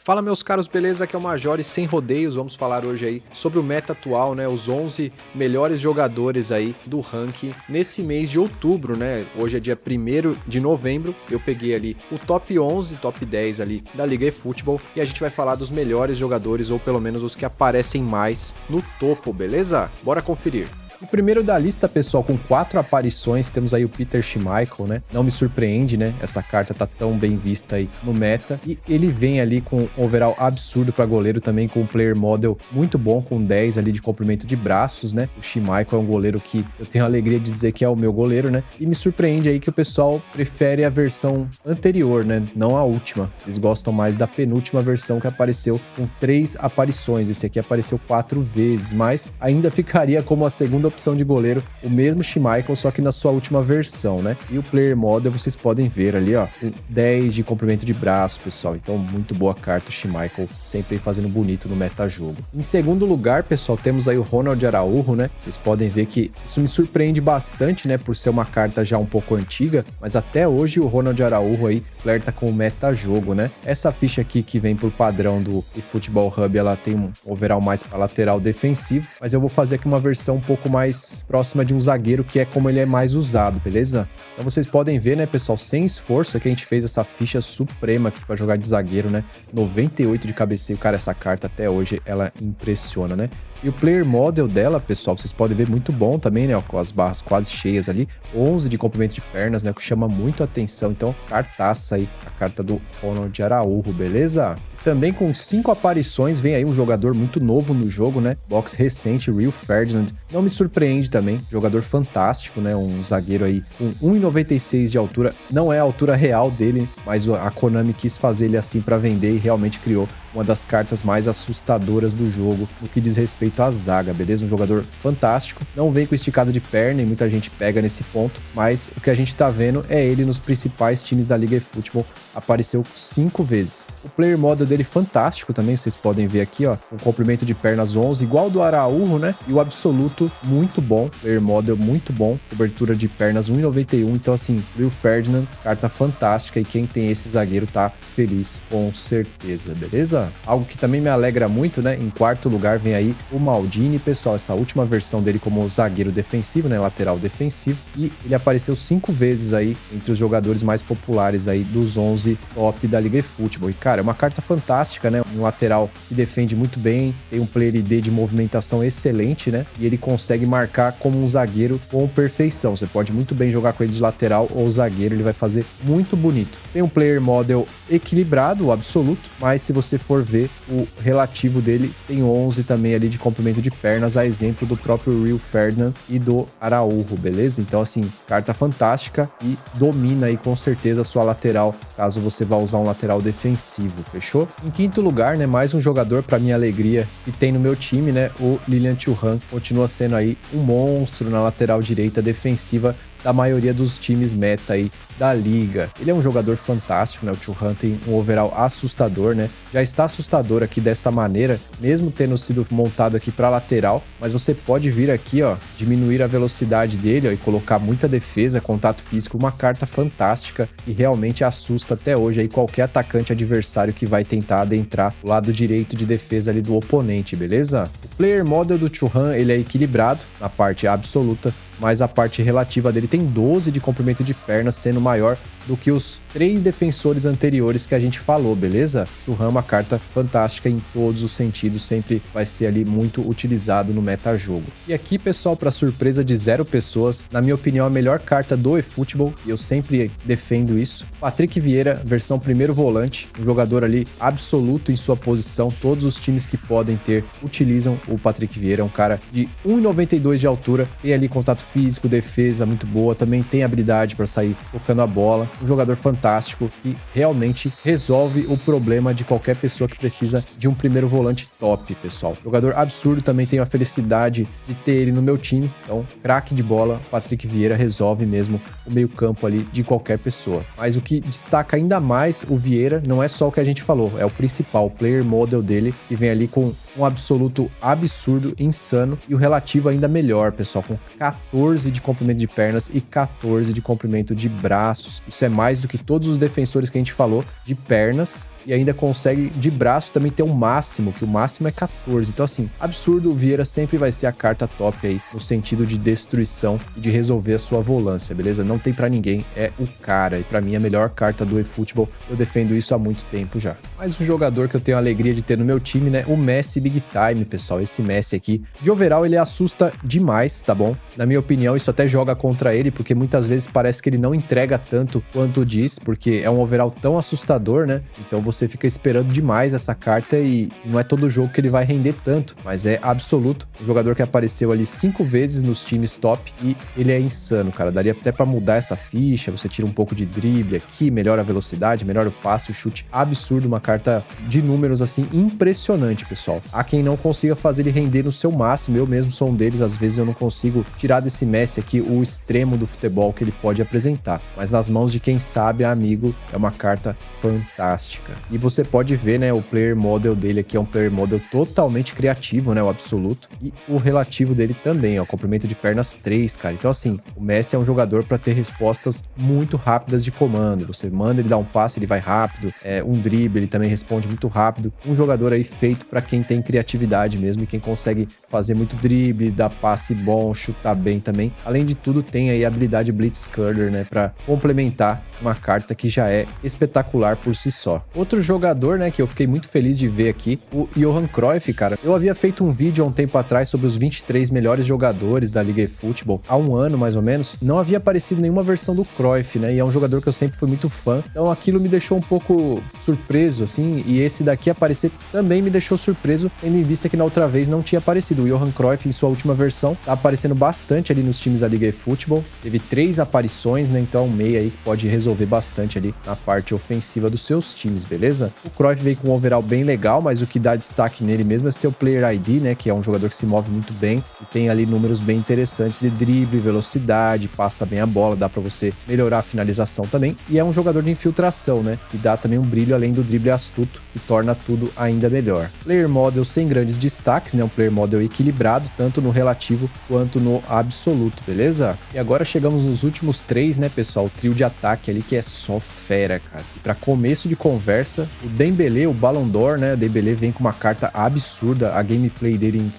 Fala meus caros, beleza? Aqui é o Major e sem rodeios, vamos falar hoje aí sobre o meta atual, né? Os 11 melhores jogadores aí do ranking nesse mês de outubro, né? Hoje é dia 1º de novembro, eu peguei ali o top 11, top 10 ali da Liga eFootball e a gente vai falar dos melhores jogadores ou pelo menos os que aparecem mais no topo, beleza? Bora conferir. O primeiro da lista, pessoal, com 4 aparições, temos aí o Peter Schmeichel, né? Não me surpreende, né? Essa carta tá tão bem vista aí no meta. E ele vem ali com um overall absurdo para goleiro também, com um player model muito bom, com 10 ali de comprimento de braços, né? O Schmeichel é um goleiro que eu tenho a alegria de dizer que é o meu goleiro, né? E me surpreende aí que o pessoal prefere a versão anterior, né? Não a última. Eles gostam mais da penúltima versão que apareceu com 3 aparições. Esse aqui apareceu 4 vezes, mas ainda ficaria como a segunda opção de goleiro, o mesmo Schmeichel, só que na sua última versão, né? E o player model vocês podem ver ali, ó, com 10 de comprimento de braço, pessoal. Então, muito boa carta, o Schmeichel, sempre fazendo bonito no metajogo. Em segundo lugar, pessoal, temos aí o Ronald Araújo, né? Vocês podem ver que isso me surpreende bastante, né? Por ser uma carta já um pouco antiga, mas até hoje o Ronald Araújo aí flerta com o metajogo, né? Essa ficha aqui que vem por padrão do eFootball Hub, ela tem um overall mais para lateral defensivo, mas eu vou fazer aqui uma versão um pouco mais próxima de um zagueiro, que é como ele é mais usado, beleza? Então vocês podem ver, né, pessoal, sem esforço, que a gente fez essa ficha suprema aqui para jogar de zagueiro, né? 98 de cabeceio, cara, essa carta até hoje, ela impressiona, né? E o player model dela, pessoal, vocês podem ver muito bom também, né? Ó, com as barras quase cheias ali. 11 de comprimento de pernas, né? O que chama muito a atenção. Então, cartaça aí, a carta do Ronald Araújo, beleza? Também com 5 aparições, vem aí um jogador muito novo no jogo, né? Box recente, Rio Ferdinand. Não me surpreende também, jogador fantástico, né? Um zagueiro aí com 1,96 de altura. Não é a altura real dele, mas a Konami quis fazer ele assim para vender e realmente criou uma das cartas mais assustadoras do jogo no que diz respeito à zaga, beleza? Um jogador fantástico, não vem com esticada de perna e muita gente pega nesse ponto, mas o que a gente tá vendo é ele nos principais times da Liga eFootball, apareceu 5 vezes. O player model dele fantástico também, vocês podem ver aqui, ó, um comprimento de pernas 11, igual do Araújo, né? E o absoluto muito bom, player model muito bom, cobertura de pernas 1,91, então assim, Rio Ferdinand, carta fantástica e quem tem esse zagueiro tá feliz com certeza, beleza? Algo que também me alegra muito, né? Em quarto lugar vem aí o Maldini, pessoal, essa última versão dele como zagueiro defensivo, né? Lateral defensivo, e ele apareceu 5 vezes aí entre os jogadores mais populares aí dos 11 top da Liga eFootball. E, cara, é uma carta fantástica, né? Um lateral que defende muito bem, tem um player ID de movimentação excelente, né? E ele consegue marcar como um zagueiro com perfeição. Você pode muito bem jogar com ele de lateral ou zagueiro, ele vai fazer muito bonito. Tem um player model equilibrado, o absoluto, mas se você for ver o relativo dele, tem 11 também ali de comprimento de pernas, a exemplo do próprio Rio Ferdinand e do Araújo, beleza? Então, assim, carta fantástica e domina aí com certeza a sua lateral, caso você vá usar um lateral defensivo, fechou? Em quinto lugar, né, mais um jogador para minha alegria que tem no meu time, né, o Lilian Thuram, continua sendo aí um monstro na lateral direita defensiva da maioria dos times meta aí da liga. Ele é um jogador fantástico, né? O Thuram tem um overall assustador, né? Já está assustador aqui dessa maneira, mesmo tendo sido montado aqui para lateral, mas você pode vir aqui, ó, diminuir a velocidade dele, ó, e colocar muita defesa, contato físico, uma carta fantástica e realmente assusta até hoje aí qualquer atacante adversário que vai tentar adentrar o lado direito de defesa ali do oponente, beleza? O player model do Thuram, ele é equilibrado na parte absoluta, mas a parte relativa dele tem 12 de comprimento de perna, sendo maior do que os 3 defensores anteriores que a gente falou, beleza? Thuram é uma carta fantástica em todos os sentidos, sempre vai ser ali muito utilizado no metajogo. E aqui, pessoal, para surpresa de 0 pessoas, na minha opinião, a melhor carta do eFootball, e eu sempre defendo isso, Patrick Vieira, versão primeiro volante, um jogador ali absoluto em sua posição, todos os times que podem ter utilizam o Patrick Vieira, é um cara de 1,92 de altura, tem ali contato físico, defesa muito boa, também tem habilidade para sair tocando a bola, um jogador fantástico que realmente resolve o problema de qualquer pessoa que precisa de um primeiro volante top, pessoal. Jogador absurdo, também tenho a felicidade de ter ele no meu time, então craque de bola, Patrick Vieira resolve mesmo o meio campo ali de qualquer pessoa. Mas o que destaca ainda mais o Vieira não é só o que a gente falou, é o principal, o player model dele, que vem ali com um absoluto absurdo, insano, e o relativo ainda melhor, pessoal, com 14 de comprimento de pernas e 14 de comprimento de braços. Isso é mais do que todos os defensores que a gente falou de pernas, e ainda consegue de braço também ter um máximo, que o máximo é 14. Então assim, absurdo, o Vieira sempre vai ser a carta top aí, no sentido de destruição e de resolver a sua volância, beleza? Não tem pra ninguém, é o cara, e pra mim a melhor carta do eFootball, eu defendo isso há muito tempo já. Mas um jogador que eu tenho a alegria de ter no meu time, né, o Messi Big Time, pessoal, esse Messi aqui, de overall ele assusta demais, tá bom? Na minha opinião, isso até joga contra ele, porque muitas vezes parece que ele não entrega tanto quanto diz, porque é um overall tão assustador, né? Então você fica esperando demais essa carta e não é todo jogo que ele vai render tanto, mas é absoluto. Um jogador que apareceu ali 5 vezes nos times top e ele é insano, cara. Daria até pra mudar essa ficha, você tira um pouco de drible aqui, melhora a velocidade, melhora o passe, o chute. Absurdo, uma carta de números assim impressionante, pessoal. Há quem não consiga fazer ele render no seu máximo, eu mesmo sou um deles, às vezes eu não consigo tirar desse Messi aqui o extremo do futebol que ele pode apresentar, mas nas mãos de quem sabe, amigo, é uma carta fantástica. E você pode ver, né, o player model dele aqui é um player model totalmente criativo, né, o absoluto, e o relativo dele também, ó, comprimento de pernas 3, cara. Então assim, o Messi é um jogador para ter respostas muito rápidas de comando. Você manda ele dar um passe, ele vai rápido, um drible, ele também responde muito rápido. Um jogador aí feito para quem tem criatividade mesmo e quem consegue fazer muito drible, dar passe bom, chutar bem também. Além de tudo, tem aí a habilidade Blitzkrieg, né, para complementar uma carta que já é espetacular por si só. Outro jogador, né, que eu fiquei muito feliz de ver aqui, o Johan Cruyff, cara. Eu havia feito um vídeo há um tempo atrás sobre os 23 melhores jogadores da Liga eFootball, há um ano mais ou menos. Não havia aparecido nenhuma versão do Cruyff, né, e é um jogador que eu sempre fui muito fã. Então aquilo me deixou um pouco surpreso, assim, e esse daqui aparecer também me deixou surpreso, tendo em vista que na outra vez não tinha aparecido. O Johan Cruyff, em sua última versão, tá aparecendo bastante ali nos times da Liga eFootball. Teve 3 aparições, né, então um meia aí que pode resolver bastante ali na parte ofensiva dos seus times, beleza? O Cruyff veio com um overall bem legal, mas o que dá destaque nele mesmo é seu Player ID, né, que é um jogador que se move muito bem e tem ali números bem interessantes de drible, velocidade, passa bem a bola, dá pra você melhorar a finalização também, e é um jogador de infiltração, né, que dá também um brilho além do drible astuto, que torna tudo ainda melhor. Player model sem grandes destaques, né, um player model equilibrado, tanto no relativo quanto no absoluto, beleza? E agora chegamos nos últimos 3, né, pessoal, o trio de ataque ali que é só fera, cara. E pra começo de conversa, o Dembélé, o Ballon d'Or, né, o Dembélé vem com uma carta absurda, a gameplay dele em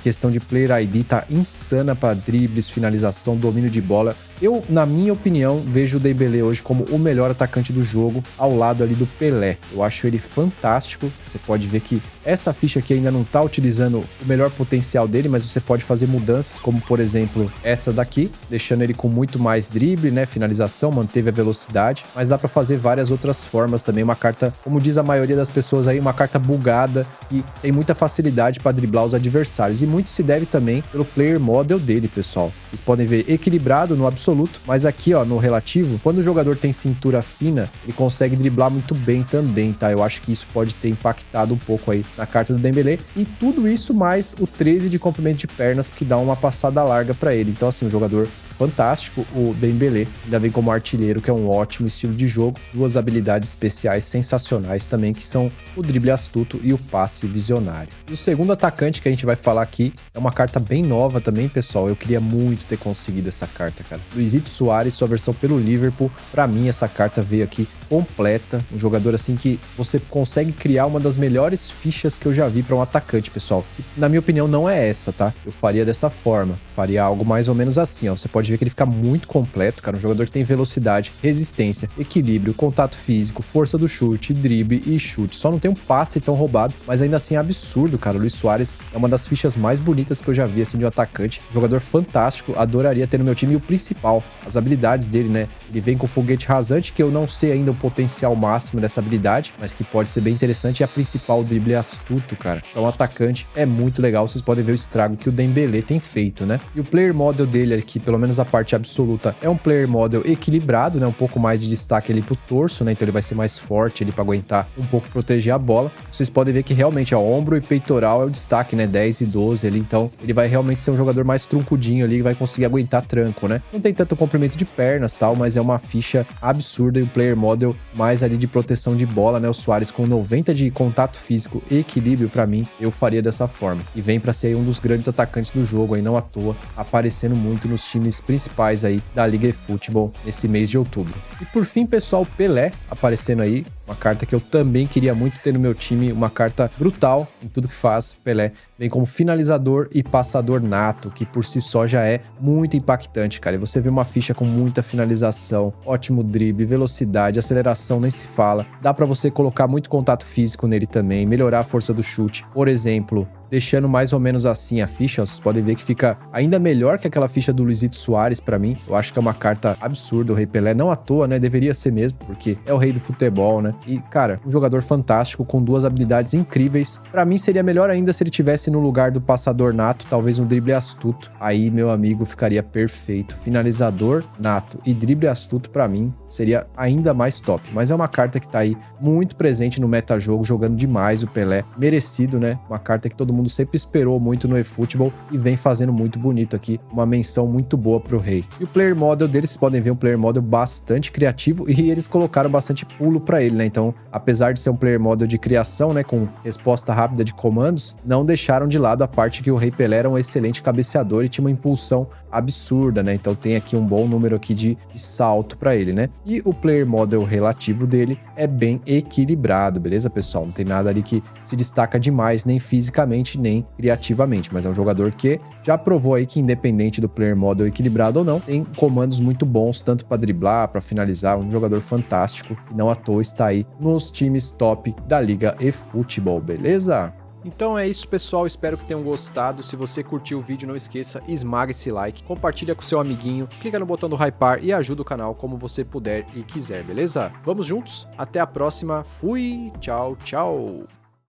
questão de player ID tá insana pra dribles, finalização, domínio de bola. Eu, na minha opinião, vejo o Dembélé hoje como o melhor atacante do jogo, ao lado ali do Pelé. Eu acho ele fantástico. Você pode ver que essa ficha aqui ainda não tá utilizando o melhor potencial dele, mas você pode fazer mudanças, como por exemplo essa daqui, deixando ele com muito mais drible, né, finalização, manteve a velocidade, mas dá pra fazer várias outras formas também. Uma carta, como diz a maioria das pessoas aí, uma carta bugada, que tem muita facilidade para driblar os adversários, e muito se deve também pelo player model dele, pessoal. Vocês podem ver equilibrado no absoluto, mas aqui, ó, no relativo, quando o jogador tem cintura fina, ele consegue driblar muito bem também, tá? Eu acho que isso pode ter impactado um pouco aí na carta do Dembélé, e tudo isso mais o 13 de comprimento de pernas, que dá uma passada larga para ele. Então assim, um jogador fantástico, o Dembélé, ainda vem como artilheiro, que é um ótimo estilo de jogo, 2 habilidades especiais sensacionais também, que são o drible astuto e o passe visionário. E o segundo atacante que a gente vai falar aqui é uma carta bem nova também, pessoal. Eu queria muito ter conseguido essa carta, cara. Luizito Soares, sua versão pelo Liverpool. Pra mim, essa carta veio aqui completa, um jogador assim que você consegue criar uma das melhores fichas que eu já vi para um atacante, pessoal. E, na minha opinião, não é essa, tá? Eu faria dessa forma, faria algo mais ou menos assim, ó. Você pode ver que ele fica muito completo, cara, um jogador que tem velocidade, resistência, equilíbrio, contato físico, força do chute, drible e chute. Só não tem um passe tão roubado, mas ainda assim é absurdo, cara. O Luis Soares é uma das fichas mais bonitas que eu já vi, assim, de um atacante. Um jogador fantástico, adoraria ter no meu time. E o principal, as habilidades dele, né? Ele vem com foguete rasante, que eu não sei ainda o potencial máximo dessa habilidade, mas que pode ser bem interessante. E a principal, o drible astuto, cara. Então, o atacante é muito legal. Vocês podem ver o estrago que o Dembélé tem feito, né? E o player model dele aqui, pelo menos menos a parte absoluta, é um player model equilibrado, né? Um pouco mais de destaque ali pro torso, né? Então ele vai ser mais forte ali pra aguentar um pouco, proteger a bola. Vocês podem ver que realmente, ó, ombro e peitoral é o destaque, né? 10 e 12 ali, então ele vai realmente ser um jogador mais truncudinho ali, que vai conseguir aguentar tranco, né? Não tem tanto comprimento de pernas tal, mas é uma ficha absurda e um player model mais ali de proteção de bola, né? O Suárez com 90 de contato físico e equilíbrio, pra mim, eu faria dessa forma. E vem pra ser um dos grandes atacantes do jogo aí, não à toa, aparecendo muito nos times principais aí da Liga eFootball nesse mês de outubro. E por fim, pessoal, Pelé aparecendo aí, uma carta que eu também queria muito ter no meu time, uma carta brutal em tudo que faz. Pelé vem como finalizador e passador nato, que por si só já é muito impactante, cara. E você vê uma ficha com muita finalização, ótimo drible, velocidade, aceleração, nem se fala. Dá pra você colocar muito contato físico nele também, melhorar a força do chute. Por exemplo, deixando mais ou menos assim a ficha, ó, vocês podem ver que fica ainda melhor que aquela ficha do Luizito Soares pra mim. Eu acho que é uma carta absurda, o Rei Pelé, não à toa, né? Deveria ser mesmo, porque é o rei do futebol, né? E, cara, um jogador fantástico, com duas habilidades incríveis. Pra mim, seria melhor ainda se ele tivesse no lugar do passador nato, talvez um drible astuto. Aí, meu amigo, ficaria perfeito. Finalizador nato e drible astuto, pra mim, seria ainda mais top. Mas é uma carta que tá aí muito presente no metajogo, jogando demais o Pelé. Merecido, né? Uma carta que todo mundo sempre esperou muito no eFootball e vem fazendo muito bonito aqui. Uma menção muito boa pro rei. E o player model deles, vocês podem ver um player model bastante criativo e eles colocaram bastante pulo pra ele, né? Então, apesar de ser um player model de criação, né, com resposta rápida de comandos, não deixaram de lado a parte que o Rei Pelé era um excelente cabeceador e tinha uma impulsão absurda, né? Então tem aqui um bom número aqui de salto pra ele, né? E o player model relativo dele é bem equilibrado, beleza, pessoal? Não tem nada ali que se destaca demais, nem fisicamente, nem criativamente, mas é um jogador que já provou aí que, independente do player model equilibrado ou não, tem comandos muito bons, tanto para driblar, para finalizar, um jogador fantástico, e não à toa está aí nos times top da Liga eFootball, beleza? Então é isso, pessoal, espero que tenham gostado. Se você curtiu o vídeo, não esqueça, esmaga esse like, compartilha com seu amiguinho, clica no botão do hypar e ajuda o canal como você puder e quiser, beleza? Vamos juntos? Até a próxima, fui, tchau, tchau!